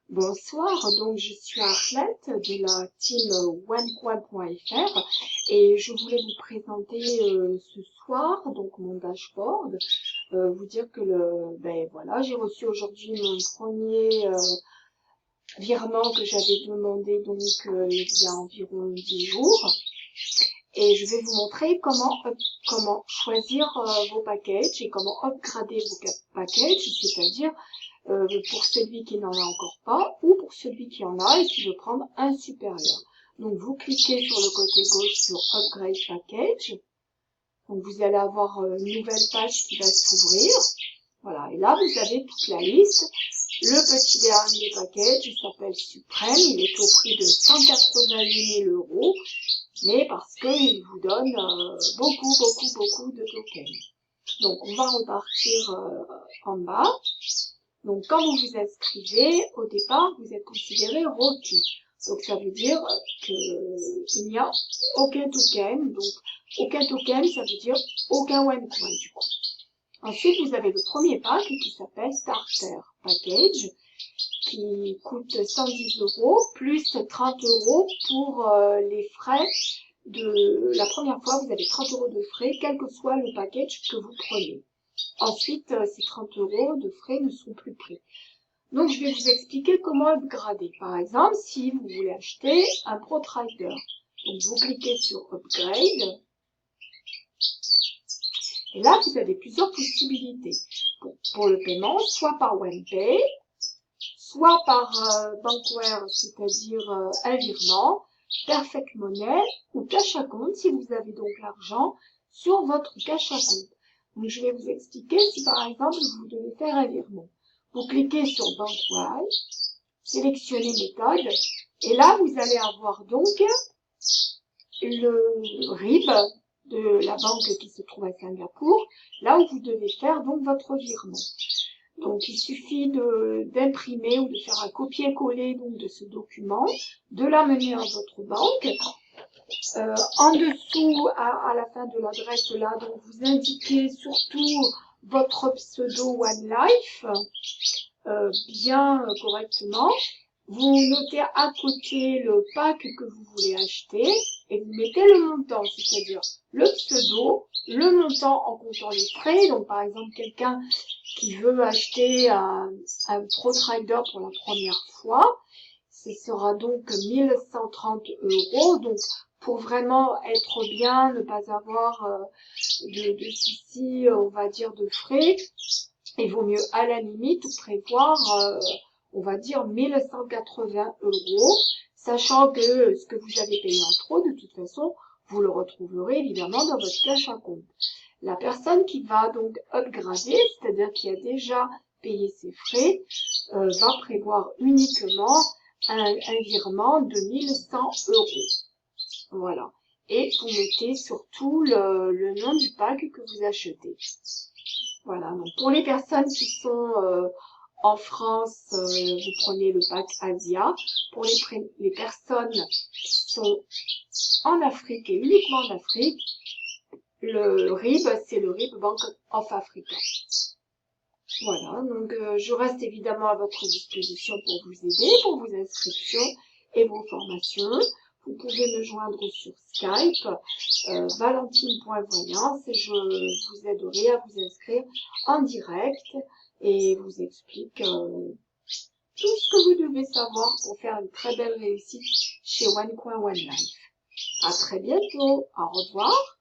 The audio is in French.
Bonsoir, donc je suis Arlette de la team onecoin.fr et je voulais vous présenter ce soir donc mon dashboard, vous dire que voilà, j'ai reçu aujourd'hui mon premier virement que j'avais demandé donc il y a environ 10 jours et je vais vous montrer comment choisir vos packages et comment upgrader vos packages, c'est-à-dire pour celui qui n'en a encore pas ou pour celui qui en a et qui veut prendre un supérieur. Donc vous cliquez sur le côté gauche sur Upgrade Package. Donc vous allez avoir une nouvelle page qui va s'ouvrir. Voilà, et là vous avez toute la liste. Le petit dernier package s'appelle Suprême, il est au prix de 188 000 €, mais parce qu'il vous donne beaucoup de tokens. Donc on va repartir en bas. Donc, quand vous vous inscrivez, au départ, vous êtes considéré requis. Donc, ça veut dire qu'il n'y a aucun token. Donc, aucun token, ça veut dire aucun OneCoin, du coup. Ensuite, vous avez le premier pack qui s'appelle Starter Package, qui coûte 110 € plus 30 € pour les frais de la première fois. Vous avez 30 € de frais, quel que soit le package que vous prenez. Ensuite, ces 30 € de frais ne sont plus pris. Donc, je vais vous expliquer comment upgrader. Par exemple, si vous voulez acheter un ProTrader, donc vous cliquez sur Upgrade. Et là, vous avez plusieurs possibilités. Pour le paiement, soit par OnePay, soit par Bankware, c'est-à-dire un virement, Perfect Money ou cash à compte, si vous avez donc l'argent sur votre cash à compte. Donc, je vais vous expliquer si par exemple, vous devez faire un virement. Vous cliquez sur Bankwise, sélectionnez méthode, et là, vous allez avoir donc le RIB de la banque qui se trouve à Singapour, là où vous devez faire donc votre virement. Donc, il suffit d'imprimer ou de faire un copier-coller donc de ce document, de l'amener à votre banque. En dessous, à la fin de l'adresse là, donc vous indiquez surtout votre pseudo OneLife, bien correctement. Vous notez à côté le pack que vous voulez acheter et vous mettez le montant, c'est-à-dire le pseudo, le montant en comptant les frais. Donc par exemple, quelqu'un qui veut acheter un ProTrader pour la première fois, ce sera donc 1130 €. Donc pour vraiment être bien, ne pas avoir de soucis, on va dire, de frais, il vaut mieux à la limite prévoir, on va dire 1180 €, sachant que ce que vous avez payé en trop, de toute façon, vous le retrouverez évidemment dans votre cash à compte. La personne qui va donc upgrader, c'est-à-dire qui a déjà payé ses frais, va prévoir uniquement un virement de 1100 €. Voilà. Et vous mettez surtout le nom du pack que vous achetez. Voilà. Donc pour les personnes qui sont en France, vous prenez le pack Asia. Pour les personnes qui sont en Afrique et uniquement en Afrique, le RIB, c'est le RIB Bank of Africa. Voilà, donc je reste évidemment à votre disposition pour vous aider, pour vos inscriptions et vos formations. Vous pouvez me joindre sur Skype, valentine.voyance, et je vous aiderai à vous inscrire en direct et vous explique tout ce que vous devez savoir pour faire une très belle réussite chez OneCoin OneLife. À très bientôt, au revoir.